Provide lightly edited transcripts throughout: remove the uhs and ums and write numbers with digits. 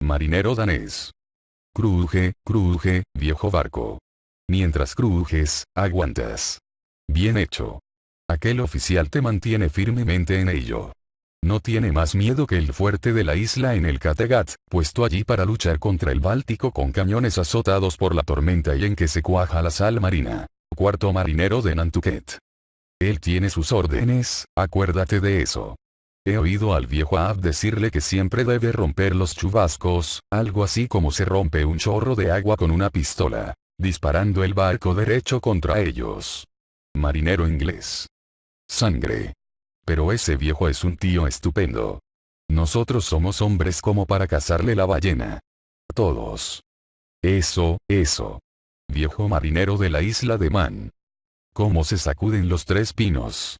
Marinero danés. Cruje, cruje, viejo barco. Mientras crujes, aguantas. Bien hecho. Aquel oficial te mantiene firmemente en ello. No tiene más miedo que el fuerte de la isla en el Kattegat, puesto allí para luchar contra el Báltico con cañones azotados por la tormenta y en que se cuaja la sal marina. Cuarto marinero de Nantucket. Él tiene sus órdenes, acuérdate de eso. He oído al viejo Ab decirle que siempre debe romper los chubascos, algo así como se rompe un chorro de agua con una pistola, disparando el barco derecho contra ellos. Marinero inglés. Sangre. Pero ese viejo es un tío estupendo. Nosotros somos hombres como para cazarle la ballena. Todos. Eso. Viejo marinero de la isla de Man. ¿Cómo se sacuden los tres pinos?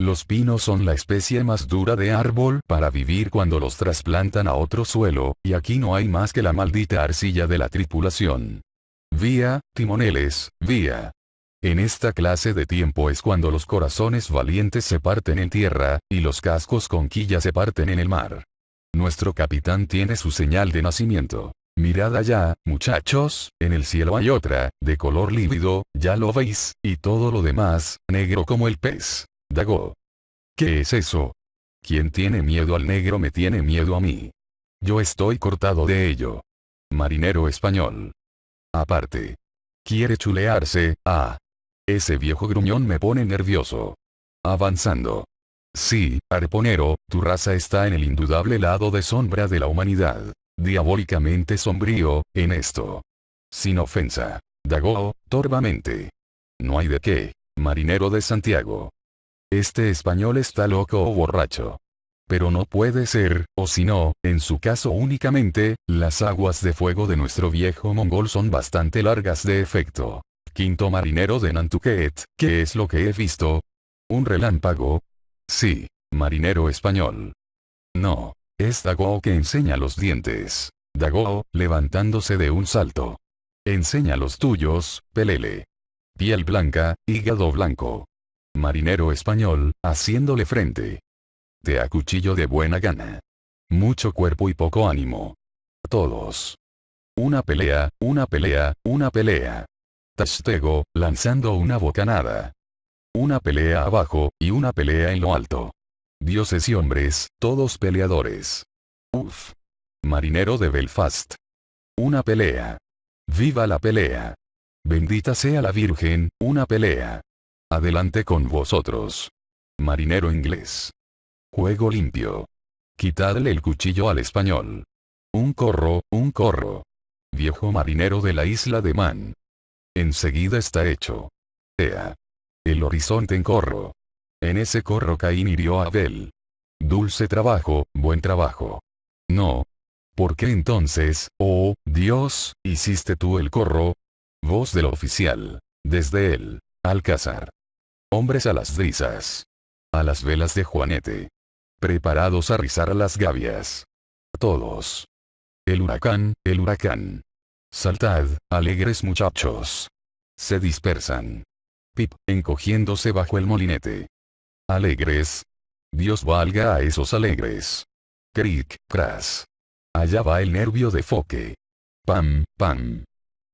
Los pinos son la especie más dura de árbol para vivir cuando los trasplantan a otro suelo, y aquí no hay más que la maldita arcilla de la tripulación. Vía, timoneles, vía. En esta clase de tiempo es cuando los corazones valientes se parten en tierra, y los cascos con quilla se parten en el mar. Nuestro capitán tiene su señal de nacimiento. Mirad allá, muchachos, en el cielo hay otra, de color lívido, ya lo veis, y todo lo demás, negro como el pez. Dago. ¿Qué es eso? Quien tiene miedo al negro me tiene miedo a mí. Yo estoy cortado de ello. Marinero español. Aparte. Quiere chulearse, Ese viejo gruñón me pone nervioso. Avanzando. Sí, arponero, tu raza está en el indudable lado de sombra de la humanidad. Diabólicamente sombrío, en esto. Sin ofensa. Dago, torvamente. No hay de qué. Marinero de Santiago. Este español está loco o borracho. Pero no puede ser, o si no, en su caso únicamente, las aguas de fuego de nuestro viejo mongol son bastante largas de efecto. Quinto marinero de Nantucket, ¿qué es lo que he visto? ¿Un relámpago? Sí, marinero español. No, es Dago que enseña los dientes. Dago, levantándose de un salto. Enseña los tuyos, pelele. Piel blanca, hígado blanco. Marinero español, haciéndole frente. Te acuchillo de buena gana. Mucho cuerpo y poco ánimo. Todos. Una pelea, una pelea, una pelea. Tastego, lanzando una bocanada. Una pelea abajo, y una pelea en lo alto. Dioses y hombres, todos peleadores. Uf. Marinero de Belfast. Una pelea. Viva la pelea. Bendita sea la Virgen, una pelea. Adelante con vosotros. Marinero inglés. Juego limpio. Quitadle el cuchillo al español. Un corro, un corro. Viejo marinero de la isla de Man. Enseguida está hecho. Ea. El horizonte en corro. En ese corro Caín hirió a Abel. Dulce trabajo, buen trabajo. No. ¿Por qué entonces, oh, Dios, hiciste tú el corro? Voz del oficial. Desde el Alcázar. Hombres a las brisas. A las velas de Juanete. Preparados a rizar las gavias. Todos. El huracán, el huracán. Saltad, alegres muchachos. Se dispersan. Pip, encogiéndose bajo el molinete. Alegres. Dios valga a esos alegres. Cric, cras. Allá va el nervio de Foque. Pam, pam.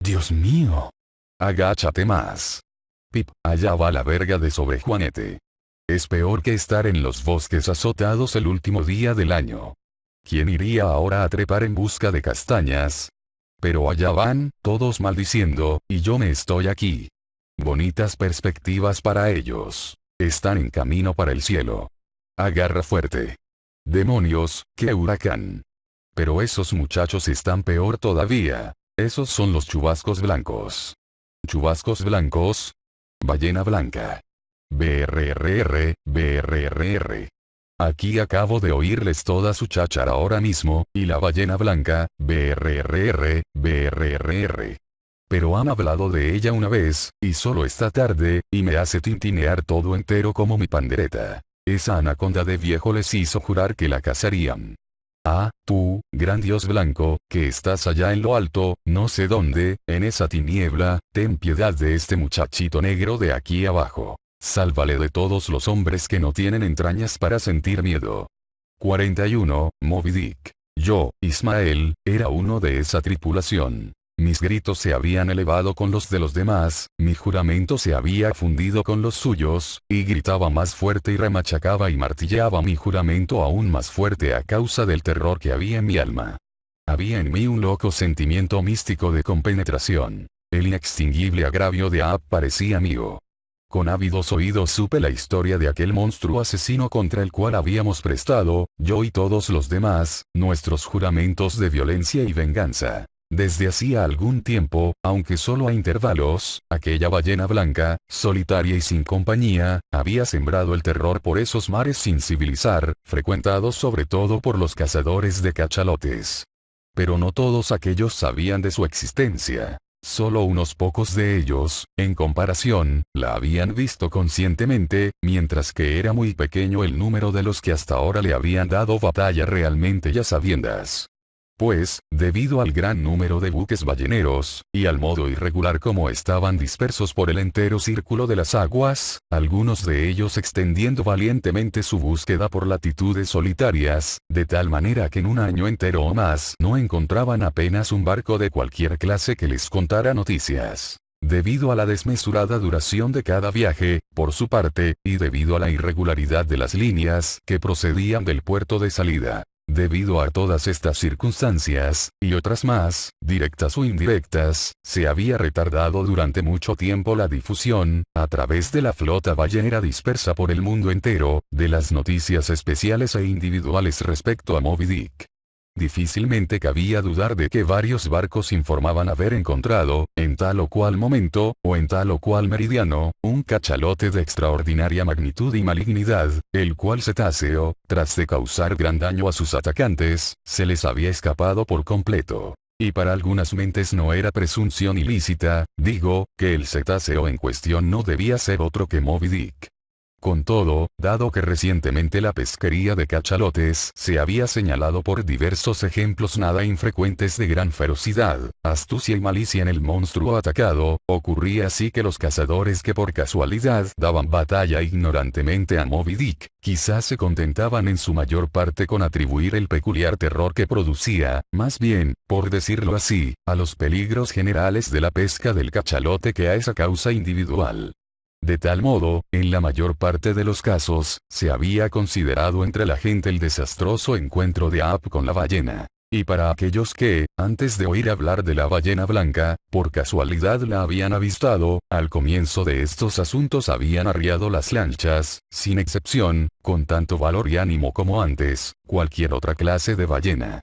Dios mío. Agáchate más. Pip, allá va la verga de sobre Juanete. Es peor que estar en los bosques azotados el último día del año. ¿Quién iría ahora a trepar en busca de castañas? Pero allá van, todos maldiciendo, y yo me estoy aquí. Bonitas perspectivas para ellos. Están en camino para el cielo. Agarra fuerte. Demonios, qué huracán. Pero esos muchachos están peor todavía. Esos son los chubascos blancos. Chubascos blancos. Ballena blanca. BRRR, BRRR. Aquí acabo de oírles toda su cháchara ahora mismo, y la ballena blanca, BRRR, BRRR. Pero han hablado de ella una vez, y solo esta tarde, y me hace tintinear todo entero como mi pandereta. Esa anaconda de viejo les hizo jurar que la cazarían. Ah, tú, gran dios blanco, que estás allá en lo alto, no sé dónde, en esa tiniebla, ten piedad de este muchachito negro de aquí abajo. Sálvale de todos los hombres que no tienen entrañas para sentir miedo. 41, Moby Dick. Yo, Ismael, era uno de esa tripulación. Mis gritos se habían elevado con los de los demás, mi juramento se había fundido con los suyos, y gritaba más fuerte y remachacaba y martillaba mi juramento aún más fuerte a causa del terror que había en mi alma. Había en mí un loco sentimiento místico de compenetración. El inextinguible agravio de Ahab parecía mío. Con ávidos oídos supe la historia de aquel monstruo asesino contra el cual habíamos prestado, yo y todos los demás, nuestros juramentos de violencia y venganza. Desde hacía algún tiempo, aunque solo a intervalos, aquella ballena blanca, solitaria y sin compañía, había sembrado el terror por esos mares sin civilizar, frecuentados sobre todo por los cazadores de cachalotes. Pero no todos aquellos sabían de su existencia. Solo unos pocos de ellos, en comparación, la habían visto conscientemente, mientras que era muy pequeño el número de los que hasta ahora le habían dado batalla realmente y a sabiendas. Pues, debido al gran número de buques balleneros, y al modo irregular como estaban dispersos por el entero círculo de las aguas, algunos de ellos extendiendo valientemente su búsqueda por latitudes solitarias, de tal manera que en un año entero o más no encontraban apenas un barco de cualquier clase que les contara noticias. Debido a la desmesurada duración de cada viaje, por su parte, y debido a la irregularidad de las líneas que procedían del puerto de salida. Debido a todas estas circunstancias, y otras más, directas o indirectas, se había retardado durante mucho tiempo la difusión, a través de la flota ballenera dispersa por el mundo entero, de las noticias especiales e individuales respecto a Moby Dick. Difícilmente cabía dudar de que varios barcos informaban haber encontrado, en tal o cual momento, o en tal o cual meridiano, un cachalote de extraordinaria magnitud y malignidad, el cual cetáceo, tras de causar gran daño a sus atacantes, se les había escapado por completo. Y para algunas mentes no era presunción ilícita, digo, que el cetáceo en cuestión no debía ser otro que Moby Dick. Con todo, dado que recientemente la pesquería de cachalotes se había señalado por diversos ejemplos nada infrecuentes de gran ferocidad, astucia y malicia en el monstruo atacado, ocurría así que los cazadores que por casualidad daban batalla ignorantemente a Moby Dick, quizás se contentaban en su mayor parte con atribuir el peculiar terror que producía, más bien, por decirlo así, a los peligros generales de la pesca del cachalote que a esa causa individual. De tal modo, en la mayor parte de los casos, se había considerado entre la gente el desastroso encuentro de Ahab con la ballena. Y para aquellos que, antes de oír hablar de la ballena blanca, por casualidad la habían avistado, al comienzo de estos asuntos habían arriado las lanchas, sin excepción, con tanto valor y ánimo como antes, cualquier otra clase de ballena.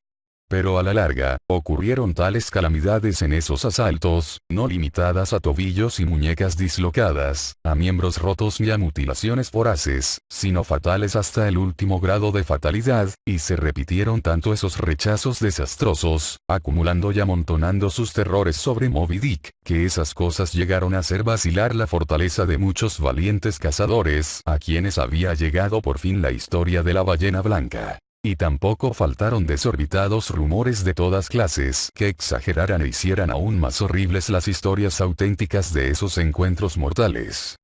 Pero a la larga, ocurrieron tales calamidades en esos asaltos, no limitadas a tobillos y muñecas dislocadas, a miembros rotos ni a mutilaciones voraces, sino fatales hasta el último grado de fatalidad, y se repitieron tanto esos rechazos desastrosos, acumulando y amontonando sus terrores sobre Moby Dick, que esas cosas llegaron a hacer vacilar la fortaleza de muchos valientes cazadores, a quienes había llegado por fin la historia de la ballena blanca. Y tampoco faltaron desorbitados rumores de todas clases que exageraran e hicieran aún más horribles las historias auténticas de esos encuentros mortales.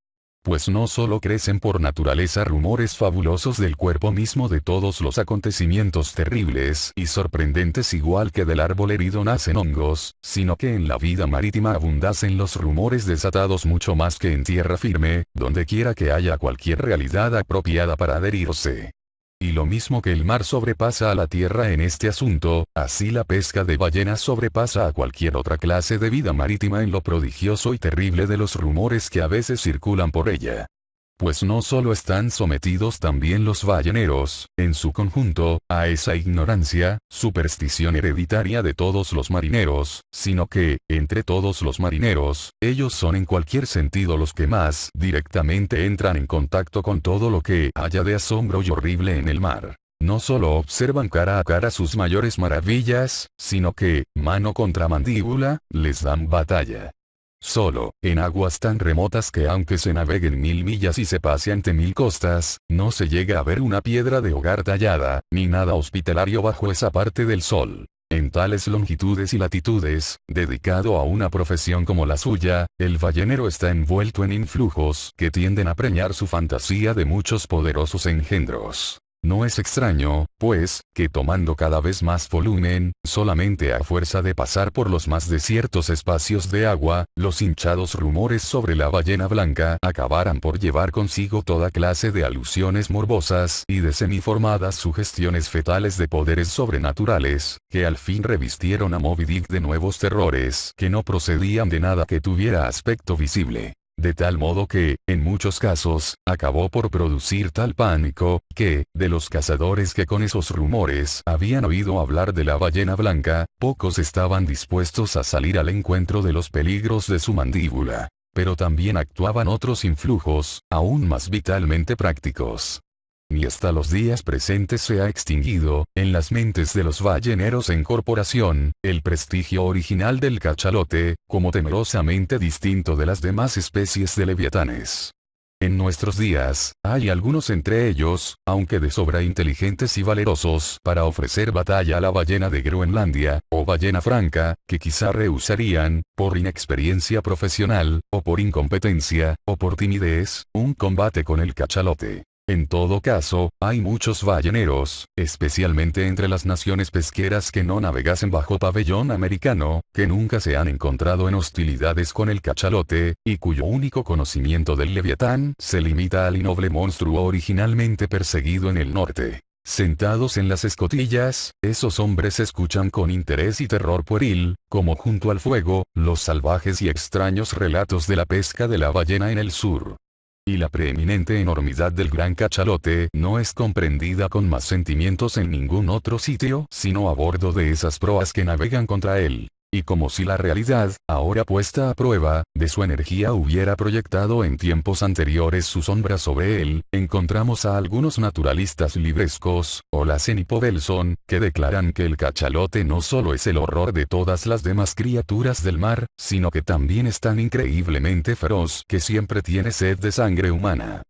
Pues no solo crecen por naturaleza rumores fabulosos del cuerpo mismo de todos los acontecimientos terribles y sorprendentes igual que del árbol herido nacen hongos, sino que en la vida marítima abundasen los rumores desatados mucho más que en tierra firme, donde quiera que haya cualquier realidad apropiada para adherirse. Y lo mismo que el mar sobrepasa a la tierra en este asunto, así la pesca de ballenas sobrepasa a cualquier otra clase de vida marítima en lo prodigioso y terrible de los rumores que a veces circulan por ella. Pues no solo están sometidos también los balleneros, en su conjunto, a esa ignorancia, superstición hereditaria de todos los marineros, sino que, entre todos los marineros, ellos son en cualquier sentido los que más directamente entran en contacto con todo lo que haya de asombro y horrible en el mar. No solo observan cara a cara sus mayores maravillas, sino que, mano contra mandíbula, les dan batalla. Solo, en aguas tan remotas que aunque se naveguen 1000 millas y se pase ante 1000 costas, no se llega a ver una piedra de hogar tallada, ni nada hospitalario bajo esa parte del sol. En tales longitudes y latitudes, dedicado a una profesión como la suya, el ballenero está envuelto en influjos que tienden a preñar su fantasía de muchos poderosos engendros. No es extraño, pues, que tomando cada vez más volumen, solamente a fuerza de pasar por los más desiertos espacios de agua, los hinchados rumores sobre la ballena blanca acabaran por llevar consigo toda clase de alusiones morbosas y de semiformadas sugestiones fetales de poderes sobrenaturales, que al fin revistieron a Moby Dick de nuevos terrores que no procedían de nada que tuviera aspecto visible. De tal modo que, en muchos casos, acabó por producir tal pánico, que, de los cazadores que con esos rumores habían oído hablar de la ballena blanca, pocos estaban dispuestos a salir al encuentro de los peligros de su mandíbula. Pero también actuaban otros influjos, aún más vitalmente prácticos. Ni hasta los días presentes se ha extinguido, en las mentes de los balleneros en corporación, el prestigio original del cachalote, como temerosamente distinto de las demás especies de leviatanes. En nuestros días, hay algunos entre ellos, aunque de sobra inteligentes y valerosos para ofrecer batalla a la ballena de Groenlandia, o ballena franca, que quizá rehusarían, por inexperiencia profesional, o por incompetencia, o por timidez, un combate con el cachalote. En todo caso, hay muchos balleneros, especialmente entre las naciones pesqueras que no navegasen bajo pabellón americano, que nunca se han encontrado en hostilidades con el cachalote, y cuyo único conocimiento del leviatán se limita al innoble monstruo originalmente perseguido en el norte. Sentados en las escotillas, esos hombres escuchan con interés y terror pueril, como junto al fuego, los salvajes y extraños relatos de la pesca de la ballena en el sur. Y la preeminente enormidad del gran cachalote no es comprendida con más sentimientos en ningún otro sitio, sino a bordo de esas proas que navegan contra él. Y como si la realidad, ahora puesta a prueba, de su energía hubiera proyectado en tiempos anteriores su sombra sobre él, encontramos a algunos naturalistas librescos, Olasen y Povelson, que declaran que el cachalote no solo es el horror de todas las demás criaturas del mar, sino que también es tan increíblemente feroz que siempre tiene sed de sangre humana.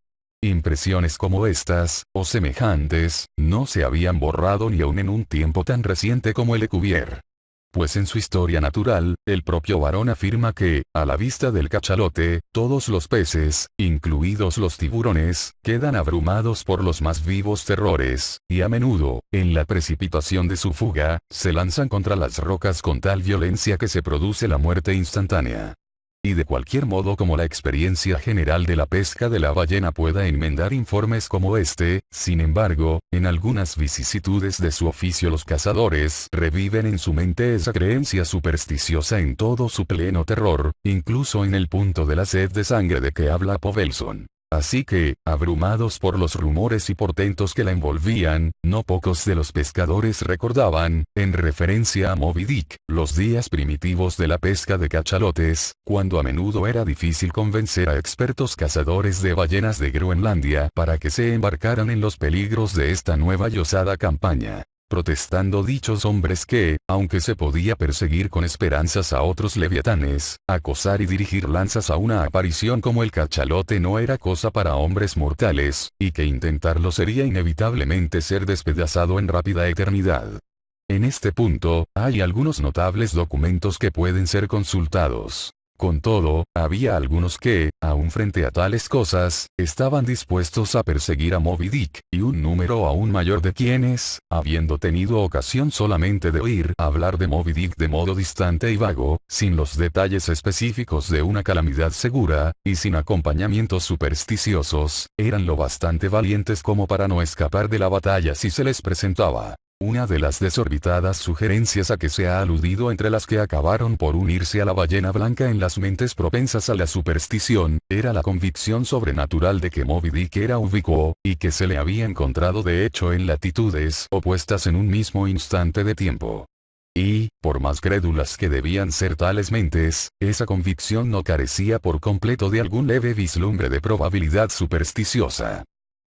Impresiones como estas, o semejantes, no se habían borrado ni aun en un tiempo tan reciente como el de Cuvier. Pues en su historia natural, el propio Varón afirma que, a la vista del cachalote, todos los peces, incluidos los tiburones, quedan abrumados por los más vivos terrores, y a menudo, en la precipitación de su fuga, se lanzan contra las rocas con tal violencia que se produce la muerte instantánea. Y de cualquier modo, como la experiencia general de la pesca de la ballena pueda enmendar informes como este, sin embargo, en algunas vicisitudes de su oficio los cazadores reviven en su mente esa creencia supersticiosa en todo su pleno terror, incluso en el punto de la sed de sangre de que habla Povelson. Así que, abrumados por los rumores y portentos que la envolvían, no pocos de los pescadores recordaban, en referencia a Moby Dick, los días primitivos de la pesca de cachalotes, cuando a menudo era difícil convencer a expertos cazadores de ballenas de Groenlandia para que se embarcaran en los peligros de esta nueva y osada campaña. Protestando dichos hombres que, aunque se podía perseguir con esperanzas a otros leviatanes, acosar y dirigir lanzas a una aparición como el cachalote no era cosa para hombres mortales, y que intentarlo sería inevitablemente ser despedazado en rápida eternidad. En este punto, hay algunos notables documentos que pueden ser consultados. Con todo, había algunos que, aun frente a tales cosas, estaban dispuestos a perseguir a Moby Dick, y un número aún mayor de quienes, habiendo tenido ocasión solamente de oír hablar de Moby Dick de modo distante y vago, sin los detalles específicos de una calamidad segura, y sin acompañamientos supersticiosos, eran lo bastante valientes como para no escapar de la batalla si se les presentaba. Una de las desorbitadas sugerencias a que se ha aludido entre las que acabaron por unirse a la ballena blanca en las mentes propensas a la superstición, era la convicción sobrenatural de que Moby Dick era ubicuo, y que se le había encontrado de hecho en latitudes opuestas en un mismo instante de tiempo. Y, por más crédulas que debían ser tales mentes, esa convicción no carecía por completo de algún leve vislumbre de probabilidad supersticiosa.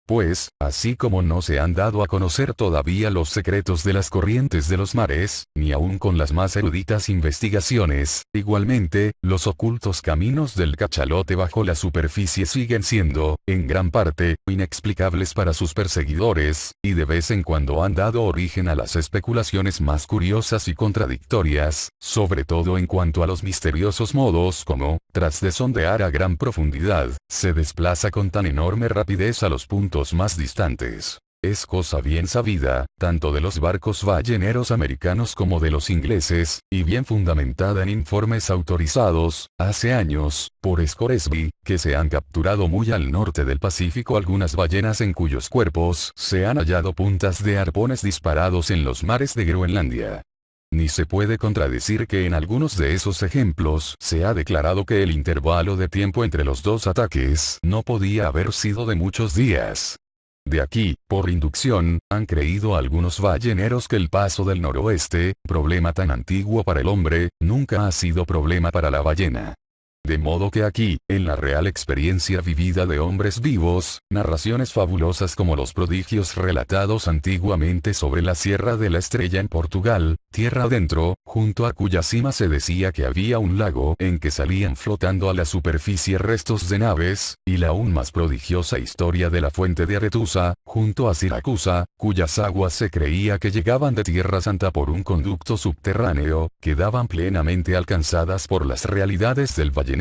Pues, así como no se han dado a conocer todavía los secretos de las corrientes de los mares, ni aun con las más eruditas investigaciones, igualmente, los ocultos caminos del cachalote bajo la superficie siguen siendo, en gran parte, inexplicables para sus perseguidores, y de vez en cuando han dado origen a las especulaciones más curiosas y contradictorias, sobre todo en cuanto a los misteriosos modos como, tras de sondear a gran profundidad, se desplaza con tan enorme rapidez a los puntos más distantes. Es cosa bien sabida, tanto de los barcos balleneros americanos como de los ingleses, y bien fundamentada en informes autorizados, hace años, por Scoresby, que se han capturado muy al norte del Pacífico algunas ballenas en cuyos cuerpos se han hallado puntas de arpones disparados en los mares de Groenlandia. Ni se puede contradecir que en algunos de esos ejemplos se ha declarado que el intervalo de tiempo entre los dos ataques no podía haber sido de muchos días. De aquí, por inducción, han creído algunos balleneros que el paso del noroeste, problema tan antiguo para el hombre, nunca ha sido problema para la ballena. De modo que aquí, en la real experiencia vivida de hombres vivos, narraciones fabulosas como los prodigios relatados antiguamente sobre la Sierra de la Estrella en Portugal, tierra adentro, junto a cuya cima se decía que había un lago en que salían flotando a la superficie restos de naves, y la aún más prodigiosa historia de la fuente de Aretusa, junto a Siracusa, cuyas aguas se creía que llegaban de Tierra Santa por un conducto subterráneo, quedaban plenamente alcanzadas por las realidades del ballenero,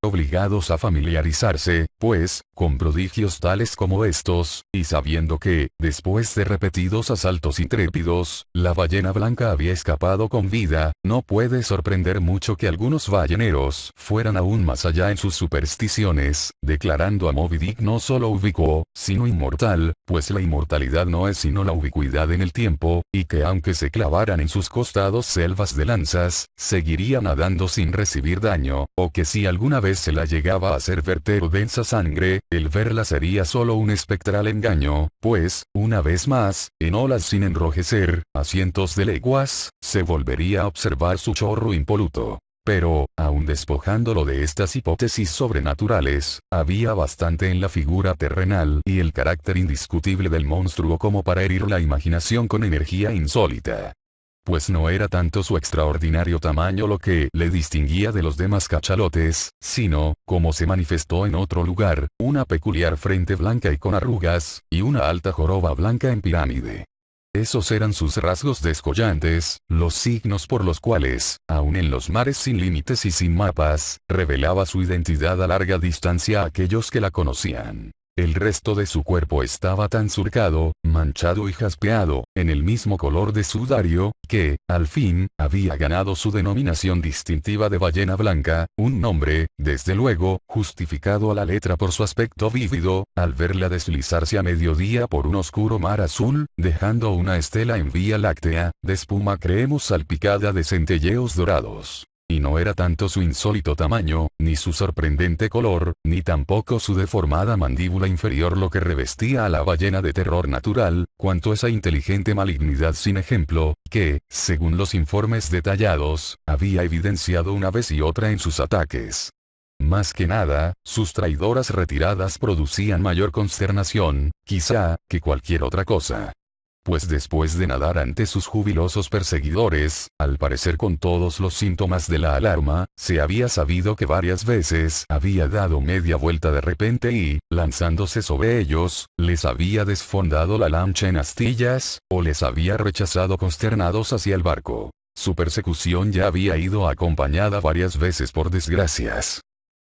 obligados a familiarizarse, pues, con prodigios tales como estos, y sabiendo que, después de repetidos asaltos intrépidos, la ballena blanca había escapado con vida, no puede sorprender mucho que algunos balleneros fueran aún más allá en sus supersticiones, declarando a Moby Dick no solo ubicuo, sino inmortal, pues la inmortalidad no es sino la ubicuidad en el tiempo, y que aunque se clavaran en sus costados selvas de lanzas, seguiría nadando sin recibir daño, o que si alguna vez se la llegaba a hacer verter densa sangre, el verla sería solo un espectral engaño, pues, una vez más, en olas sin enrojecer, a cientos de leguas, se volvería a observar su chorro impoluto. Pero, aun despojándolo de estas hipótesis sobrenaturales, había bastante en la figura terrenal y el carácter indiscutible del monstruo como para herir la imaginación con energía insólita. Pues no era tanto su extraordinario tamaño lo que le distinguía de los demás cachalotes, sino, como se manifestó en otro lugar, una peculiar frente blanca y con arrugas, y una alta joroba blanca en pirámide. Esos eran sus rasgos descollantes, los signos por los cuales, aun en los mares sin límites y sin mapas, revelaba su identidad a larga distancia a aquellos que la conocían. El resto de su cuerpo estaba tan surcado, manchado y jaspeado, en el mismo color de sudario, que, al fin, había ganado su denominación distintiva de ballena blanca, un nombre, desde luego, justificado a la letra por su aspecto vívido, al verla deslizarse a mediodía por un oscuro mar azul, dejando una estela en Vía Láctea, de espuma creemos salpicada de centelleos dorados. Y no era tanto su insólito tamaño, ni su sorprendente color, ni tampoco su deformada mandíbula inferior lo que revestía a la ballena de terror natural, cuanto esa inteligente malignidad sin ejemplo, que, según los informes detallados, había evidenciado una vez y otra en sus ataques. Más que nada, sus traidoras retiradas producían mayor consternación, quizá, que cualquier otra cosa. Pues después de nadar ante sus jubilosos perseguidores, al parecer con todos los síntomas de la alarma, se había sabido que varias veces había dado media vuelta de repente y, lanzándose sobre ellos, les había desfondado la lancha en astillas, o les había rechazado consternados hacia el barco. Su persecución ya había ido acompañada varias veces por desgracias.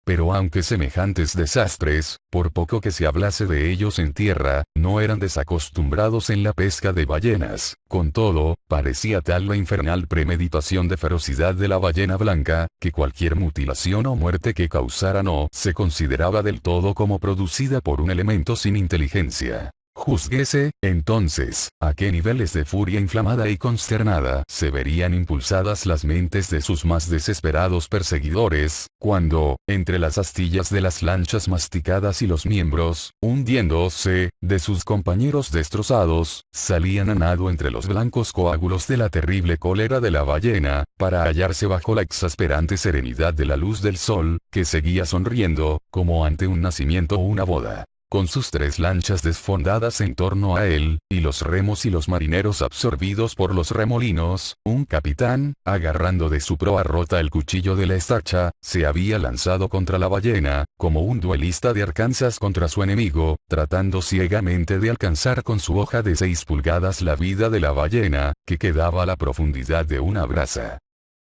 Pero aunque semejantes desastres, por poco que se hablase de ellos en tierra, no eran desacostumbrados en la pesca de ballenas, con todo, parecía tal la infernal premeditación de ferocidad de la ballena blanca, que cualquier mutilación o muerte que causara no se consideraba del todo como producida por un elemento sin inteligencia. Júzguese, entonces, a qué niveles de furia inflamada y consternada se verían impulsadas las mentes de sus más desesperados perseguidores, cuando, entre las astillas de las lanchas masticadas y los miembros, hundiéndose, de sus compañeros destrozados, salían a nado entre los blancos coágulos de la terrible cólera de la ballena, para hallarse bajo la exasperante serenidad de la luz del sol, que seguía sonriendo, como ante un nacimiento o una boda. Con sus 3 lanchas desfondadas en torno a él, y los remos y los marineros absorbidos por los remolinos, un capitán, agarrando de su proa rota el cuchillo de la estacha, se había lanzado contra la ballena, como un duelista de Arkansas contra su enemigo, tratando ciegamente de alcanzar con su hoja de 6 pulgadas la vida de la ballena, que quedaba a la profundidad de una brasa.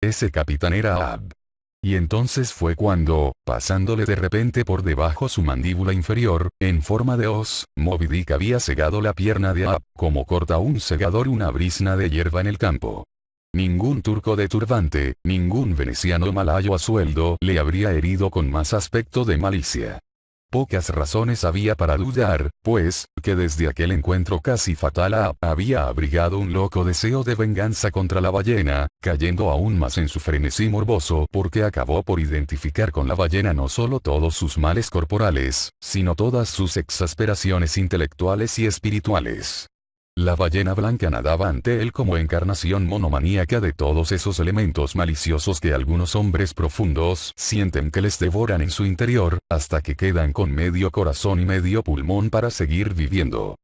Ese capitán era Ahab. Y entonces fue cuando, pasándole de repente por debajo su mandíbula inferior, en forma de hoz, Moby Dick había segado la pierna de Aap, como corta un segador una brizna de hierba en el campo. Ningún turco de turbante, ningún veneciano malayo a sueldo le habría herido con más aspecto de malicia. Pocas razones había para dudar, pues, que desde aquel encuentro casi fatal había abrigado un loco deseo de venganza contra la ballena, cayendo aún más en su frenesí morboso porque acabó por identificar con la ballena no solo todos sus males corporales, sino todas sus exasperaciones intelectuales y espirituales. La ballena blanca nadaba ante él como encarnación monomaníaca de todos esos elementos maliciosos que algunos hombres profundos sienten que les devoran en su interior, hasta que quedan con medio corazón y medio pulmón para seguir viviendo.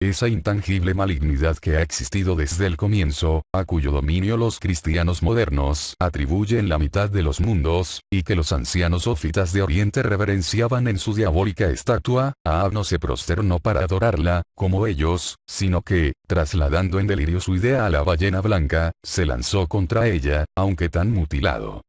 Esa intangible malignidad que ha existido desde el comienzo, a cuyo dominio los cristianos modernos atribuyen la mitad de los mundos, y que los ancianos sofitas de Oriente reverenciaban en su diabólica estatua, Ahab no se prosternó para adorarla, como ellos, sino que, trasladando en delirio su idea a la ballena blanca, se lanzó contra ella, aunque tan mutilado.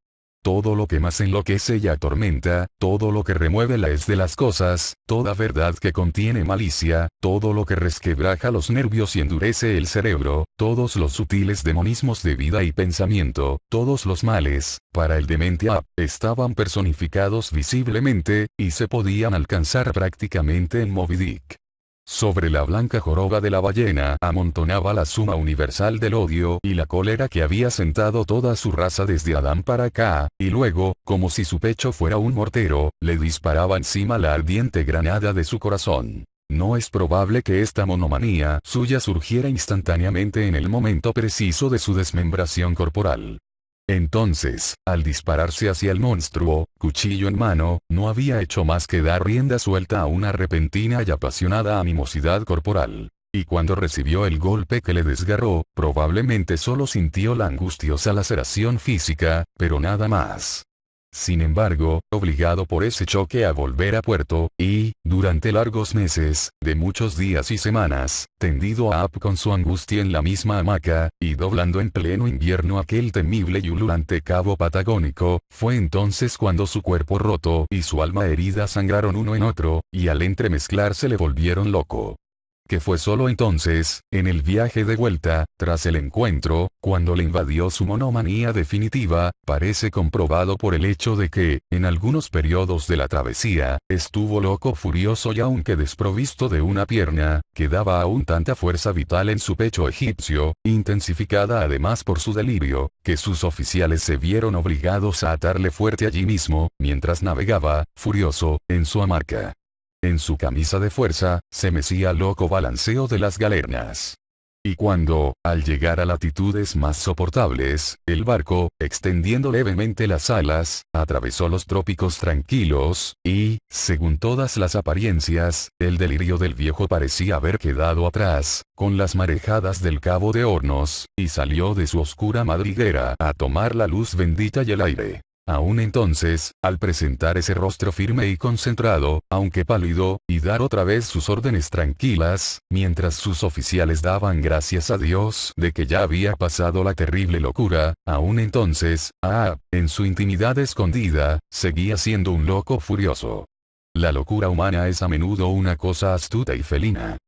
Todo lo que más enloquece y atormenta, todo lo que remueve la es de las cosas, toda verdad que contiene malicia, todo lo que resquebraja los nervios y endurece el cerebro, todos los sutiles demonismos de vida y pensamiento, todos los males, para el demente Ahab, estaban personificados visiblemente, y se podían alcanzar prácticamente en Moby Dick. Sobre la blanca joroba de la ballena amontonaba la suma universal del odio y la cólera que había sentado toda su raza desde Adán para acá, y luego, como si su pecho fuera un mortero, le disparaba encima la ardiente granada de su corazón. No es probable que esta monomanía suya surgiera instantáneamente en el momento preciso de su desmembración corporal. Entonces, al dispararse hacia el monstruo, cuchillo en mano, no había hecho más que dar rienda suelta a una repentina y apasionada animosidad corporal. Y cuando recibió el golpe que le desgarró, probablemente solo sintió la angustiosa laceración física, pero nada más. Sin embargo, obligado por ese choque a volver a puerto, y, durante largos meses, de muchos días y semanas, tendido a Ahab con su angustia en la misma hamaca, y doblando en pleno invierno aquel temible y ululante cabo patagónico, fue entonces cuando su cuerpo roto y su alma herida sangraron uno en otro, y al entremezclarse le volvieron loco. Que fue solo entonces, en el viaje de vuelta, tras el encuentro, cuando le invadió su monomanía definitiva, parece comprobado por el hecho de que, en algunos periodos de la travesía, estuvo loco furioso y aunque desprovisto de una pierna, quedaba aún tanta fuerza vital en su pecho egipcio, intensificada además por su delirio, que sus oficiales se vieron obligados a atarle fuerte allí mismo, mientras navegaba, furioso, en su hamaca. En su camisa de fuerza, se mecía al loco balanceo de las galernas. Y cuando, al llegar a latitudes más soportables, el barco, extendiendo levemente las alas, atravesó los trópicos tranquilos, y, según todas las apariencias, el delirio del viejo parecía haber quedado atrás, con las marejadas del Cabo de Hornos, y salió de su oscura madriguera a tomar la luz bendita y el aire. Aún entonces, al presentar ese rostro firme y concentrado, aunque pálido, y dar otra vez sus órdenes tranquilas, mientras sus oficiales daban gracias a Dios de que ya había pasado la terrible locura, aún entonces, Ahab, en su intimidad escondida, seguía siendo un loco furioso. La locura humana es a menudo una cosa astuta y felina.